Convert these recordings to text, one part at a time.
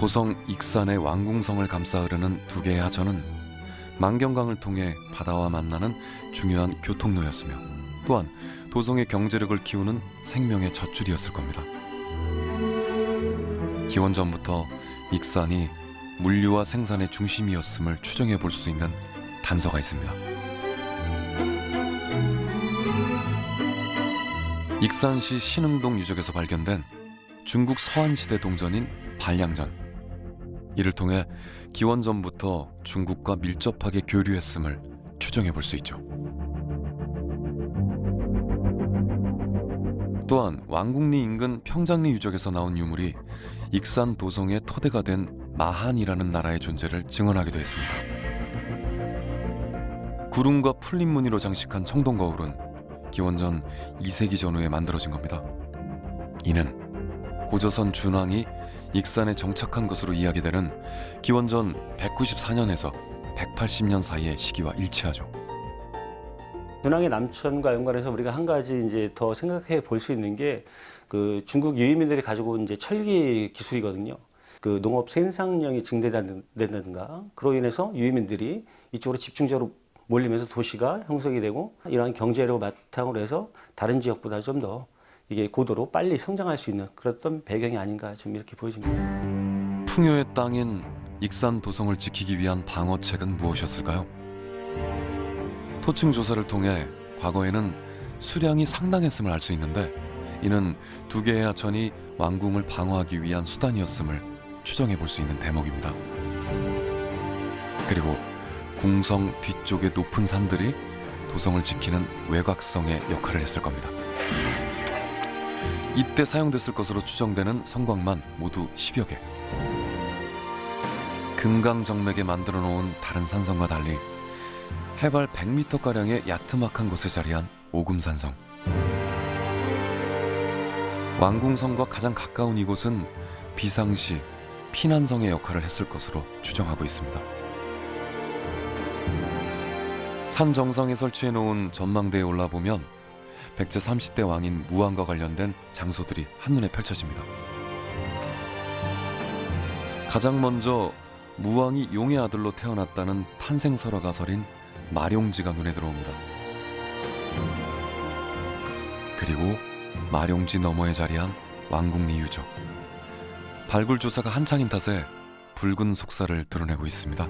도성 익산의 왕궁성을 감싸 흐르는 두 개의 하천은 만경강을 통해 바다와 만나는 중요한 교통로였으며 또한 도성의 경제력을 키우는 생명의 젖줄이었을 겁니다. 기원전부터 익산이 물류와 생산의 중심이었음을 추정해 볼 수 있는 단서가 있습니다. 익산시 신흥동 유적에서 발견된 중국 서한시대 동전인 반량전. 이를 통해 기원전부터 중국과 밀접하게 교류했음을 추정해 볼 수 있죠. 또한 왕궁리 인근 평장리 유적에서 나온 유물이 익산 도성의 토대가 된 마한이라는 나라의 존재를 증언하기도 했습니다. 구름과 풀린 무늬로 장식한 청동거울은 기원전 2세기 전후에 만들어진 겁니다. 이는 고조선 준왕이 익산에 정착한 것으로 이야기되는 기원전 194년에서 180년 사이의 시기와 일치하죠. 준왕의 남천과 연관해서 우리가 한 가지 이제 더 생각해 볼 수 있는 게 그 중국 유인민들이 가지고 온 이제 철기 기술이거든요. 그 농업 생산량이 증대된다든가 그로 인해서 유인민들이 이쪽으로 집중적으로 몰리면서 도시가 형성이 되고 이러한 경제력을 바탕으로 해서 다른 지역보다 좀 더 이게 고도로 빨리 성장할 수 있는 그랬던 배경이 아닌가 좀 이렇게 보여집니다. 풍요의 땅인 익산 도성을 지키기 위한 방어책은 무엇이었을까요? 토층 조사를 통해 과거에는 수량이 상당했음을 알 수 있는데 이는 두 개의 하천이 왕궁을 방어하기 위한 수단이었음을 추정해 볼 수 있는 대목입니다. 그리고 궁성 뒤쪽의 높은 산들이 도성을 지키는 외곽성의 역할을 했을 겁니다. 이때 사용됐을 것으로 추정되는 성곽만 모두 10여 개. 금강정맥에 만들어 놓은 다른 산성과 달리 해발 100m가량의 야트막한 곳에 자리한 오금산성. 왕궁성과 가장 가까운 이곳은 비상시 피난성의 역할을 했을 것으로 추정하고 있습니다. 산 정상에 설치해 놓은 전망대에 올라보면 백제 30대 왕인 무왕과 관련된 장소들이 한눈에 펼쳐집니다. 가장 먼저 무왕이 용의 아들로 태어났다는 탄생설화가 서린 마룡지가 눈에 들어옵니다. 그리고 마룡지 너머에 자리한 왕궁리 유적. 발굴 조사가 한창인 탓에 붉은 속살을 드러내고 있습니다.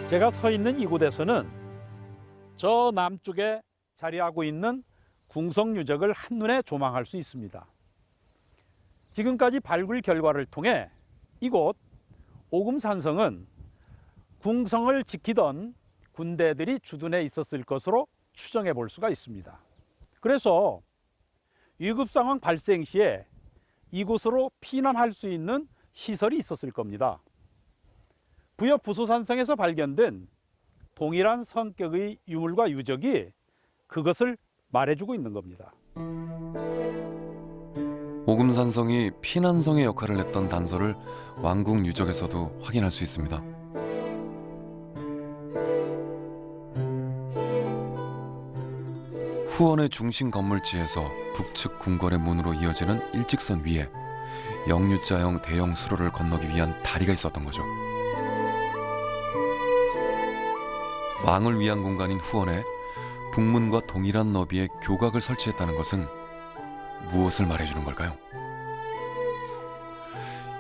제가 서 있는 이곳에서는 저 남쪽에 자리하고 있는 궁성 유적을 한눈에 조망할 수 있습니다. 지금까지 발굴 결과를 통해 이곳 오금산성은 궁성을 지키던 군대들이 주둔해 있었을 것으로 추정해 볼 수가 있습니다. 그래서 위급 상황 발생 시에 이곳으로 피난할 수 있는 시설이 있었을 겁니다. 부여 부소산성에서 발견된 동일한 성격의 유물과 유적이 그것을 말해주고 있는 겁니다. 오금산성이 피난성의 역할을 했던 단서를 왕궁 유적에서도 확인할 수 있습니다. 후원의 중심 건물지에서 북측 궁궐의 문으로 이어지는 일직선 위에 영유자형 대형 수로를 건너기 위한 다리가 있었던 거죠. 왕을 위한 공간인 후원에 북문과 동일한 너비의 교각을 설치했다는 것은 무엇을 말해주는 걸까요?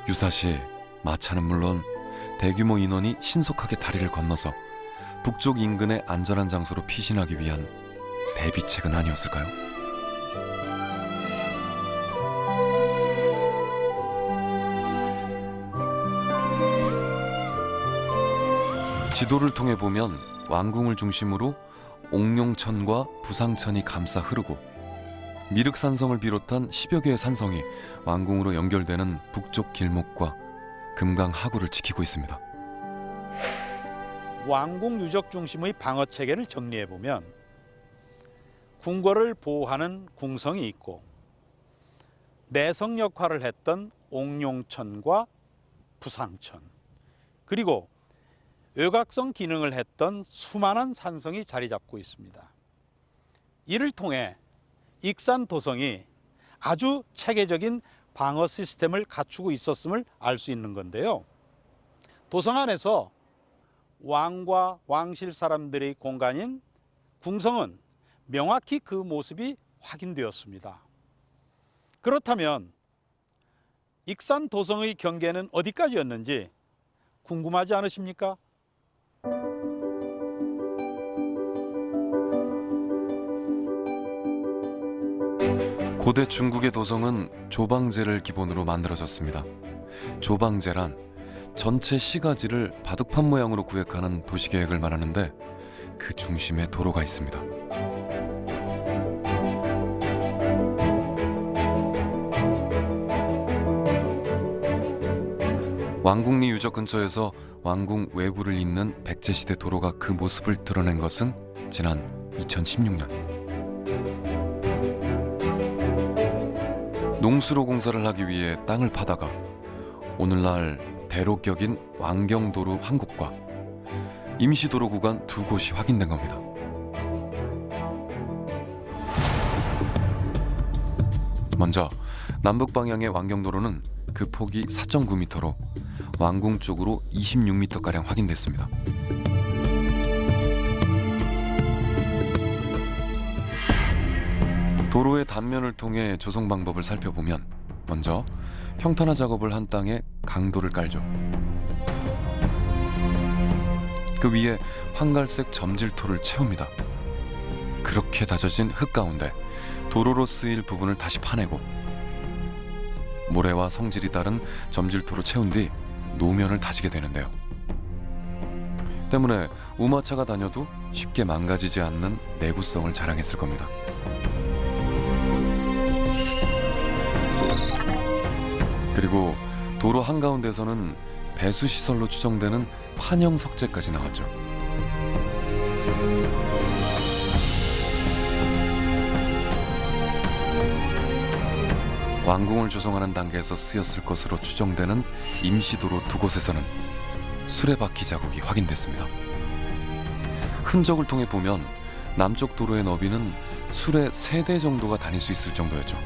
유사시 마차는 물론 대규모 인원이 신속하게 다리를 건너서 북쪽 인근의 안전한 장소로 피신하기 위한 대비책은 아니었을까요? 지도를 통해 보면 왕궁을 중심으로 옥룡천과 부상천이 감싸 흐르고 미륵산성을 비롯한 10여 개의 산성이 왕궁으로 연결되는 북쪽 길목과 금강 하구를 지키고 있습니다. 왕궁 유적 중심의 방어 체계를 정리해 보면 궁궐을 보호하는 궁성이 있고 내성 역할을 했던 옥룡천과 부상천, 그리고 외곽성 기능을 했던 수많은 산성이 자리 잡고 있습니다. 이를 통해 익산 도성이 아주 체계적인 방어 시스템을 갖추고 있었음을 알 수 있는 건데요. 도성 안에서 왕과 왕실 사람들의 공간인 궁성은 명확히 그 모습이 확인되었습니다. 그렇다면 익산 도성의 경계는 어디까지였는지 궁금하지 않으십니까? 고대 중국의 도성은 조방제를 기본으로 만들어졌습니다. 조방제란 전체 시가지를 바둑판 모양으로 구획하는 도시계획을 말하는데 그 중심에 도로가 있습니다. 왕궁리 유적 근처에서 왕궁 외부를 잇는 백제시대 도로가 그 모습을 드러낸 것은 지난 2016년. 농수로 공사를 하기 위해 땅을 파다가 오늘날 대로격인 왕경도로 한 곳과 임시도로 구간 두 곳이 확인된 겁니다. 먼저 남북 방향의 왕경도로는 그 폭이 4.9m로 왕궁 쪽으로 26m가량 확인됐습니다. 도로의 단면을 통해 조성 방법을 살펴보면 먼저 평탄화 작업을 한 땅에 강도를 깔죠. 그 위에 황갈색 점질토를 채웁니다. 그렇게 다져진 흙 가운데 도로로 쓰일 부분을 다시 파내고 모래와 성질이 따른 점질토로 채운 뒤 노면을 다지게 되는데요. 때문에 우마차가 다녀도 쉽게 망가지지 않는 내구성을 자랑했을 겁니다. 그리고 도로 한가운데서는 배수시설로 추정되는 판형 석재까지 나왔죠. 왕궁을 조성하는 단계에서 쓰였을 것으로 추정되는 임시도로 두 곳에서는 수레바퀴 자국이 확인됐습니다. 흔적을 통해 보면 남쪽 도로의 너비는 수레 3대 정도가 다닐 수 있을 정도였죠.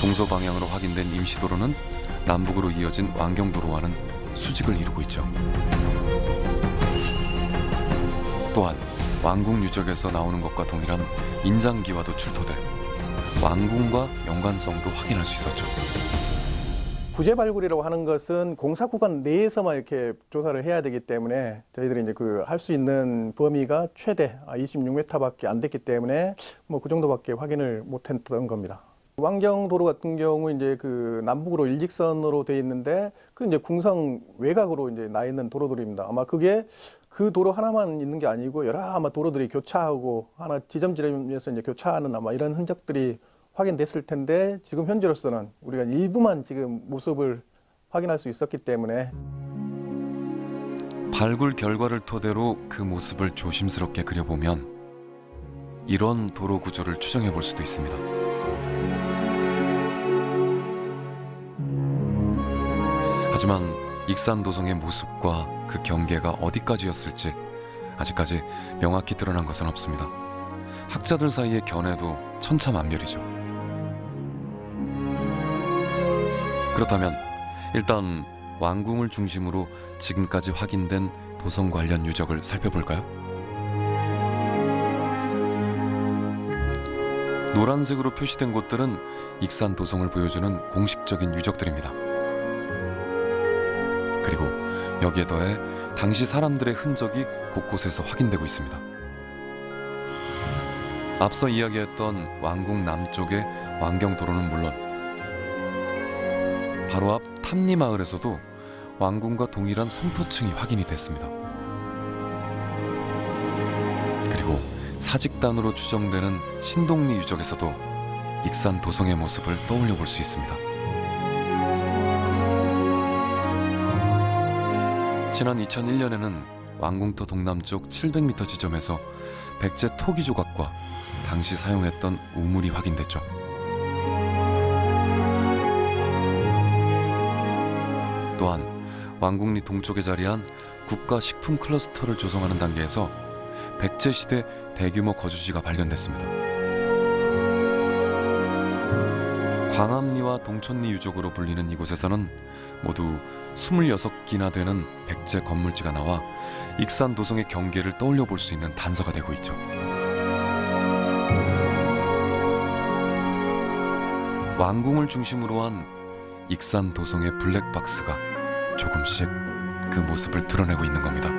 동서방향으로 확인된 임시도로는 남북으로 이어진 왕경도로와는 수직을 이루고 있죠. 또한 왕궁 유적에서 나오는 것과 동일한 인장기와도 출토돼 왕궁과 연관성도 확인할 수 있었죠. 구제 발굴이라고 하는 것은 공사 구간 내에서만 이렇게 조사를 해야 되기 때문에 저희들이 이제 할 수 있는 범위가 최대 26m밖에 안 됐기 때문에 뭐 그 정도밖에 확인을 못했던 겁니다. 왕경도로 같은 경우 이제 남북으로 일직선으로 돼 있는데 그 이제 궁성 외곽으로 이제 나 있는 도로들입니다. 아마 그게 그 도로 하나만 있는 게 아니고 여러 아마 도로들이 교차하고 하나 지점에서 이제 교차하는 아마 이런 흔적들이 확인됐을 텐데 지금 현재로서는 우리가 일부만 지금 모습을 확인할 수 있었기 때문에 발굴 결과를 토대로 그 모습을 조심스럽게 그려보면 이런 도로 구조를 추정해 볼 수도 있습니다. 하지만 익산 도성의 모습과 그 경계가 어디까지였을지 아직까지 명확히 드러난 것은 없습니다. 학자들 사이의 견해도 천차만별이죠. 그렇다면 일단 왕궁을 중심으로 지금까지 확인된 도성 관련 유적을 살펴볼까요? 노란색으로 표시된 곳들은 익산 도성을 보여주는 공식적인 유적들입니다. 그리고 여기에 더해 당시 사람들의 흔적이 곳곳에서 확인되고 있습니다. 앞서 이야기했던 왕궁 남쪽의 왕경도로는 물론 바로 앞 탐리마을에서도 왕궁과 동일한 성토층이 확인이 됐습니다. 그리고 사직단으로 추정되는 신동리 유적에서도 익산 도성의 모습을 떠올려 볼 수 있습니다. 지난 2001년에는 왕궁터 동남쪽 700m 지점에서 백제 토기 조각과 당시 사용했던 우물이 확인됐죠. 또한 왕궁리 동쪽에 자리한 국가식품 클러스터를 조성하는 단계에서 백제시대 대규모 거주지가 발견됐습니다. 광암리와 동천리 유적으로 불리는 이곳에서는 모두 26기나 되는 백제 건물지가 나와 익산 도성의 경계를 떠올려 볼 수 있는 단서가 되고 있죠. 왕궁을 중심으로 한 익산 도성의 블랙박스가 조금씩 그 모습을 드러내고 있는 겁니다.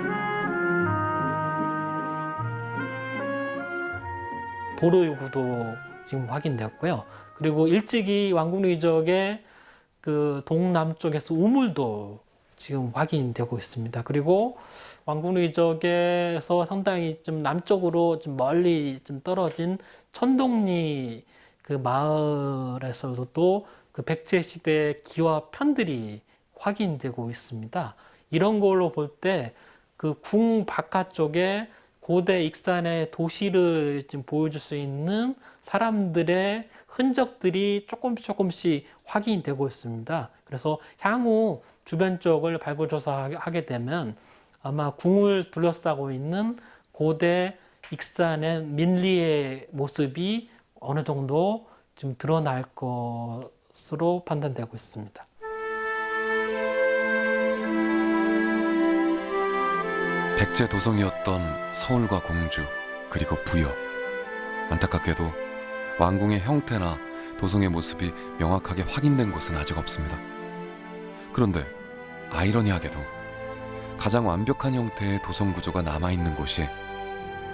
도로 요구도 지금 확인되었고요. 그리고 일찍이 왕궁 유적의 그 동남쪽에서 우물도 지금 확인되고 있습니다. 그리고 왕궁 유적에서 상당히 좀 남쪽으로 좀 멀리 좀 떨어진 천동리 그 마을에서도 그 백제 시대의 기와 편들이 확인되고 있습니다. 이런 걸로 볼 때 그 궁 바깥쪽에 고대 익산의 도시를 지금 보여줄 수 있는 사람들의 흔적들이 조금씩 확인되고 있습니다. 그래서 향후 주변 쪽을 발굴조사하게 되면 아마 궁을 둘러싸고 있는 고대 익산의 민리의 모습이 어느 정도 좀 드러날 것으로 판단되고 있습니다. 백제 도성이었던 서울과 공주 그리고 부여. 안타깝게도 왕궁의 형태나 도성의 모습이 명확하게 확인된 곳은 아직 없습니다. 그런데 아이러니하게도 가장 완벽한 형태의 도성 구조가 남아있는 곳이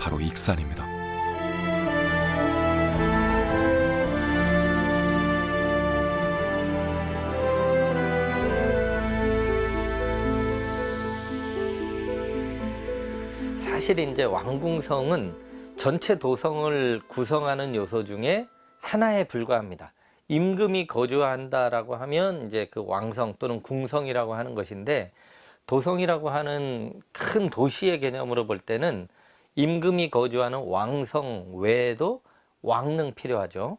바로 익산입니다. 사실 이제 왕궁성은 전체 도성을 구성하는 요소 중에 하나에 불과합니다. 임금이 거주한다라고 하면 이제 그 왕성 또는 궁성이라고 하는 것인데, 도성이라고 하는 큰 도시의 개념으로 볼 때는 임금이 거주하는 왕성 외에도 왕릉 필요하죠.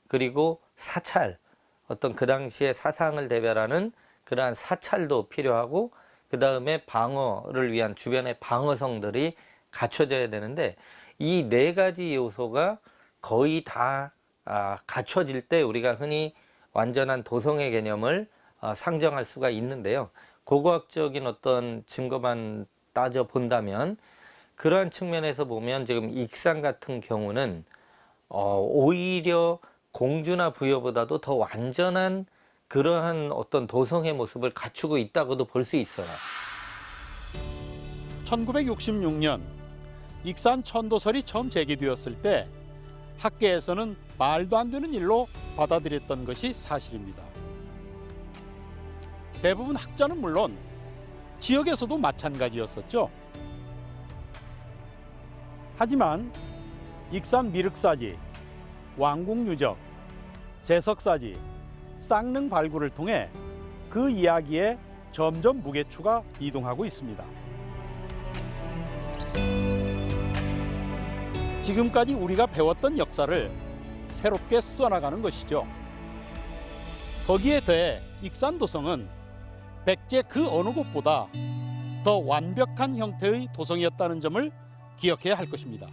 그리고 사찰, 어떤 그 당시의 사상을 대별하는 그러한 사찰도 필요하고, 그 다음에 방어를 위한 주변의 방어성들이 갖춰져야 되는데, 이 네 가지 요소가 거의 다 갖춰질 때 우리가 흔히 완전한 도성의 개념을 상정할 수가 있는데요. 고고학적인 어떤 증거만 따져 본다면 그러한 측면에서 보면 지금 익산 같은 경우는 오히려 공주나 부여보다도 더 완전한 그러한 어떤 도성의 모습을 갖추고 있다고도 볼 수 있어요. 1966년 익산 천도설이 처음 제기되었을 때 학계에서는 말도 안 되는 일로 받아들였던 것이 사실입니다. 대부분 학자는 물론 지역에서도 마찬가지였었죠. 하지만 익산 미륵사지, 왕궁유적, 제석사지, 쌍릉 발굴을 통해 그 이야기에 점점 무게추가 이동하고 있습니다. 지금까지 우리가 배웠던 역사를 새롭게 써나가는 것이죠. 거기에 더해 익산도성은 백제 그 어느 곳보다 더 완벽한 형태의 도성이었다는 점을 기억해야 할 것입니다.